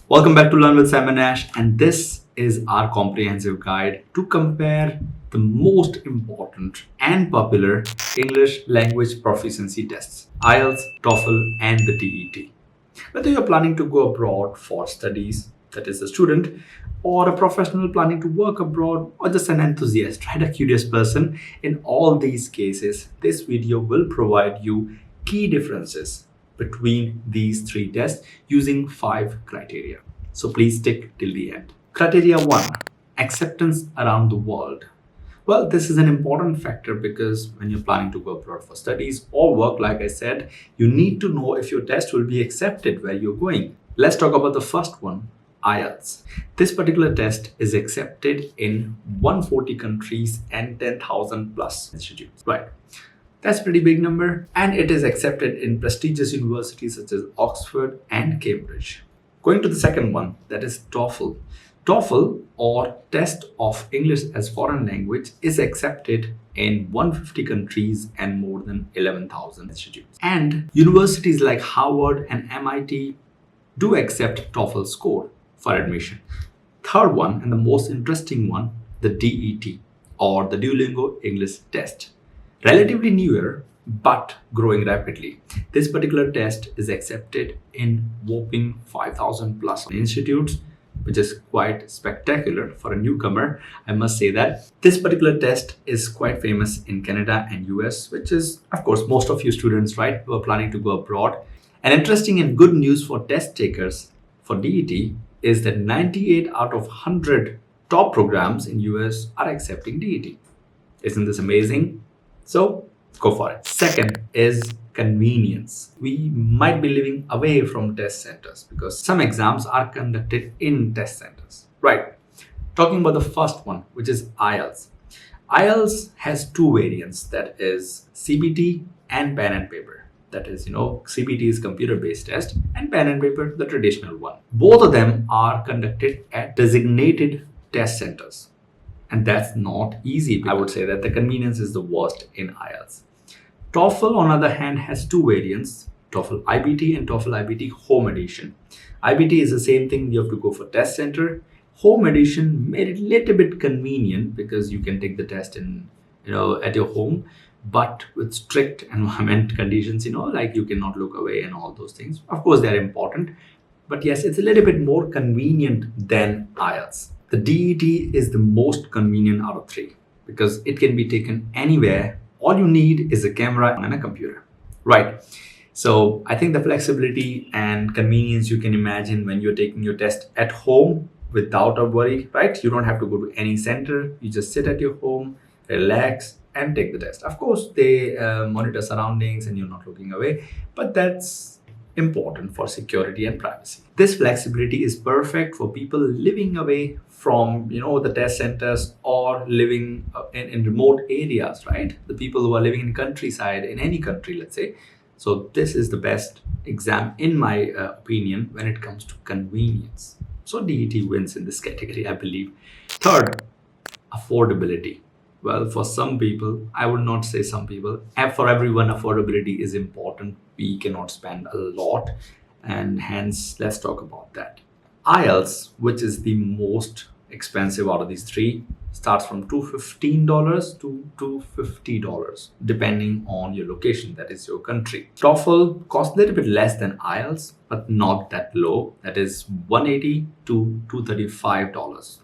Welcome back to Learn with Simon Ash, and this is our comprehensive guide to compare the most important and popular English language proficiency tests IELTS, TOEFL, and the DET. Whether you're planning to go abroad for studies, that is, a student, or a professional planning to work abroad, or just an enthusiast, right? A curious person, in all these cases, this video will provide you key differences between these three tests using 5 criteria. So please stick till the end. Criteria 1, acceptance around the world. Well, this is an important factor because when you're planning to go abroad for studies or work, like I said, you need to know if your test will be accepted where you're going. Let's talk about the first one, IELTS. This particular test is accepted in 140 countries and 10,000 plus institutes. Right. That's a pretty big number, and it is accepted in prestigious universities such as Oxford and Cambridge. Going to the second one, that is TOEFL. TOEFL, or Test of English as Foreign Language, is accepted in 150 countries and more than 11,000 institutes. And universities like Harvard and MIT do accept TOEFL score for admission. Third one, and the most interesting one, the DET, or the Duolingo English Test. Relatively newer, but growing rapidly. This particular test is accepted in whopping 5,000 plus institutes, which is quite spectacular for a newcomer. I must say that this particular test is quite famous in Canada and US, which is, of course, most of you students, right, who are planning to go abroad. And interesting and good news for test takers for DET is that 98 out of 100 top programs in US are accepting DET. Isn't this amazing? So go for it. Second is convenience. We might be living away from test centers because some exams are conducted in test centers. Right. Talking about the first one, which is IELTS. IELTS has two variants, that is CBT and pen and paper. That is, CBT is computer-based test and pen and paper, the traditional one. Both of them are conducted at designated test centers. And that's not easy. I would say that the convenience is the worst in IELTS. TOEFL, on the other hand, has two variants, TOEFL IBT and TOEFL IBT Home Edition. IBT is the same thing, you have to go for test center. Home Edition made it a little bit convenient because you can take the test in, at your home, but with strict environment conditions, like you cannot look away and all those things. Of course, they're important, but yes, it's a little bit more convenient than IELTS. The DET is the most convenient out of 3 because it can be taken anywhere. All you need is a camera and a computer, right? So I think the flexibility and convenience you can imagine when you're taking your test at home without a worry, right? You don't have to go to any center. You just sit at your home, relax, and take the test. Of course, they monitor surroundings and you're not looking away, but that's important for security and privacy. This flexibility is perfect for people living away from the test centers or living in remote areas, right? The people who are living in countryside, in any country, let's say. So this is the best exam in my opinion when it comes to convenience. So DET wins in this category, I believe. Third, affordability. Well, for some people, I would not say some people, and for everyone, affordability is important. We cannot spend a lot, and hence, let's talk about that. IELTS, which is the most expensive out of these 3, starts from $215 to $250, depending on your location, that is your country. TOEFL costs a little bit less than IELTS, but not that low. That is $180 to $235.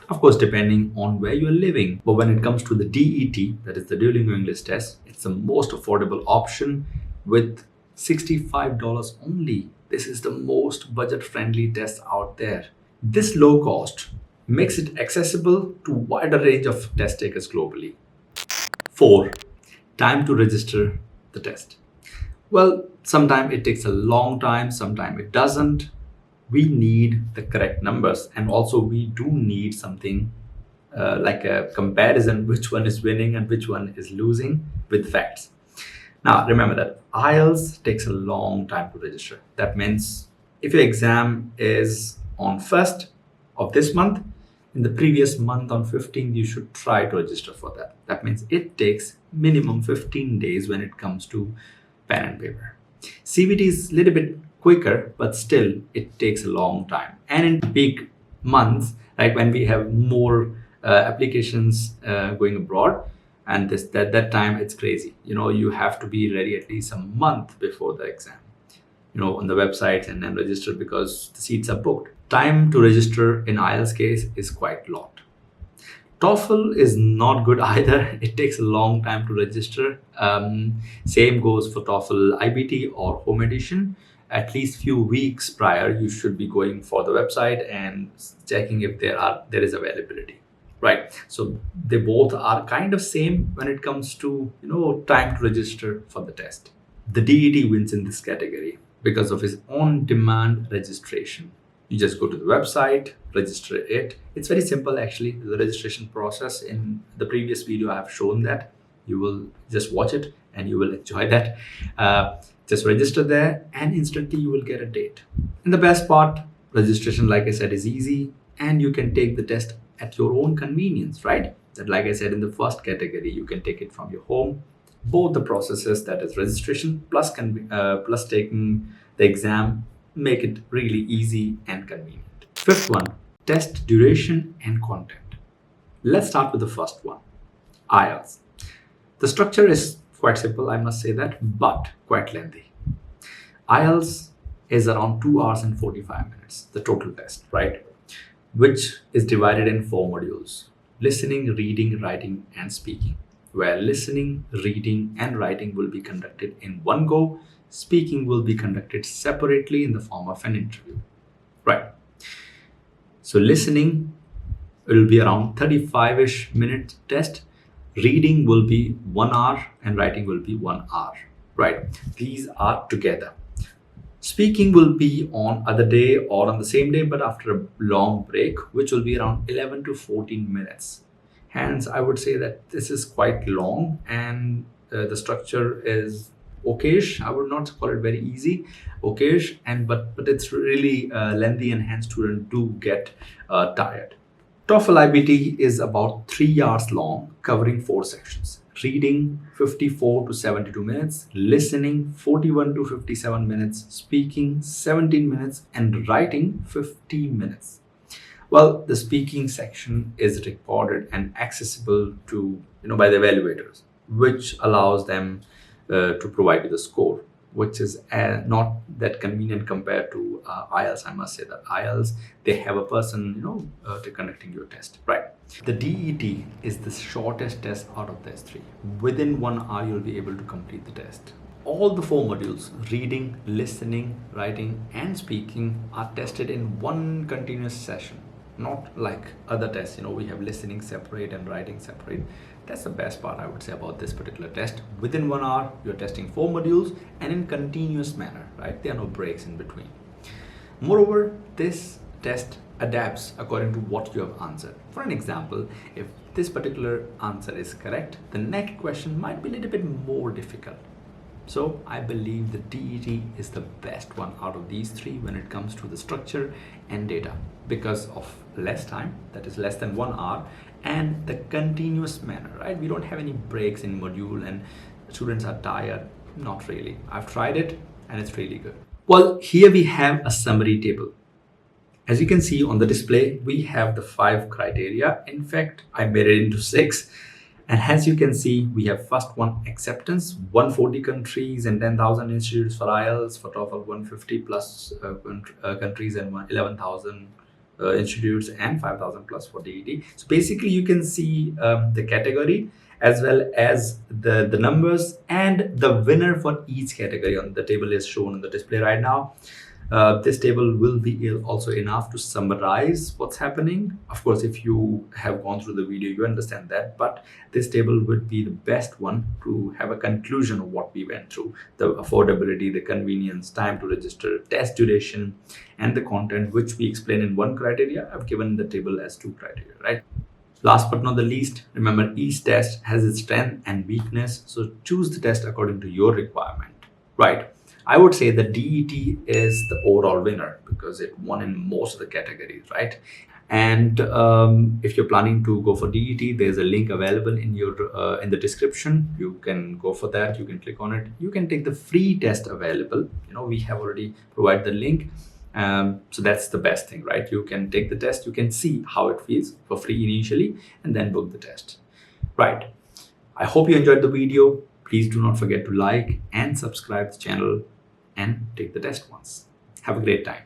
Of course, depending on where you're living. But when it comes to the DET, that is the Duolingo English Test, it's the most affordable option with $65 only. This is the most budget-friendly test out there. This low cost makes it accessible to a wider range of test takers globally. 4, time to register the test. Well, sometimes it takes a long time, sometimes it doesn't. We need the correct numbers, and also we do need something like a comparison, which one is winning and which one is losing, with facts. Now remember that IELTS takes a long time to register. That means if your exam is on 1st of this month, in the previous month on 15th, you should try to register for that. That means it takes minimum 15 days when it comes to pen and paper. CBT is a little bit quicker, but still it takes a long time. And in big months, right, when we have more applications going abroad, and that time it's crazy. You have to be ready at least a month before the exam, on the websites, and then register because the seats are booked. Time to register in IELTS case is quite a lot. TOEFL is not good either. It takes a long time to register. Same goes for TOEFL IBT or home edition. At least few weeks prior, you should be going for the website and checking if there is availability. Right. So they both are kind of same when it comes to time to register for the test. The DET wins in this category because of his on-demand registration. You just go to the website, register it. It's very simple actually, the registration process. In the previous video, I have shown that. You will just watch it and you will enjoy that. Just register there and instantly you will get a date. And the best part, registration, like I said, is easy and you can take the test at your own convenience, right? That, like I said, in the first category, you can take it from your home. Both the processes, that is registration plus taking the exam, make it really easy and convenient. Fifth one, test duration and content. Let's start with the first one, IELTS. The structure is quite simple, I must say that, but quite lengthy. IELTS is around 2 hours and 45 minutes, the total test, right? Which is divided in 4 modules: listening, reading, writing, and speaking. Where listening, reading, and writing will be conducted in one go. Speaking will be conducted separately in the form of an interview. Right. So listening will be around 35-ish minute test. Reading will be 1 hour and writing will be 1 hour. Right. These are together. Speaking will be on other day or on the same day, but after a long break, which will be around 11 to 14 minutes. Hence, I would say that this is quite long and the structure is okayish. I would not call it very easy, okayish, but it's really lengthy and hence students do get tired. TOEFL IBT is about 3 hours long, covering 4 sections. Reading 54 to 72 minutes, listening 41 to 57 minutes, speaking 17 minutes, and writing 15 minutes. Well, the speaking section is recorded and accessible to by the evaluators, which allows them to provide you the score, which is not that convenient compared to IELTS. I must say that IELTS, they have a person to conducting your test, right? The DET is the shortest test out of these 3. Within 1 hour, you'll be able to complete the test. All the 4 modules, reading, listening, writing, and speaking, are tested in one continuous session. Not like other tests, we have listening separate and writing separate. That's the best part, I would say, about this particular test. Within 1 hour, you're testing 4 modules and in continuous manner, right? There are no breaks in between. Moreover, this test adapts according to what you have answered. For an example, if this particular answer is correct, the next question might be a little bit more difficult. So I believe the DET is the best one out of these 3 when it comes to the structure and data, because of less time, that is less than 1 hour, and the continuous manner, right? We don't have any breaks in module and students are tired. Not really. I've tried it and it's really good. Well, here we have a summary table. As you can see on the display, we have the 5 criteria. In fact, I made it into 6. And as you can see, we have first one, acceptance, 140 countries and 10,000 institutes for IELTS. For TOEFL, 150 plus countries and 11,000 institutes and 5,000 plus for DET. So basically you can see the category as well as the numbers and the winner for each category. On the table is shown on the display right now. This table will be also enough to summarize what's happening. Of course, if you have gone through the video, you understand that, but this table would be the best one to have a conclusion of what we went through: the affordability, the convenience, time to register, test duration, and the content, which we explain in 1 criteria. I've given the table as 2 criteria, right? Last but not the least, remember each test has its strength and weakness, so choose the test according to your requirement, right? I would say the DET is the overall winner because it won in most of the categories, right? And if you're planning to go for DET, there's a link available in your in the description. You can go for that. You can click on it. You can take the free test available. We have already provided the link. So that's the best thing, right? You can take the test. You can see how it feels for free initially, and then book the test. Right. I hope you enjoyed the video. Please do not forget to like and subscribe the channel and take the test once. Have a great time.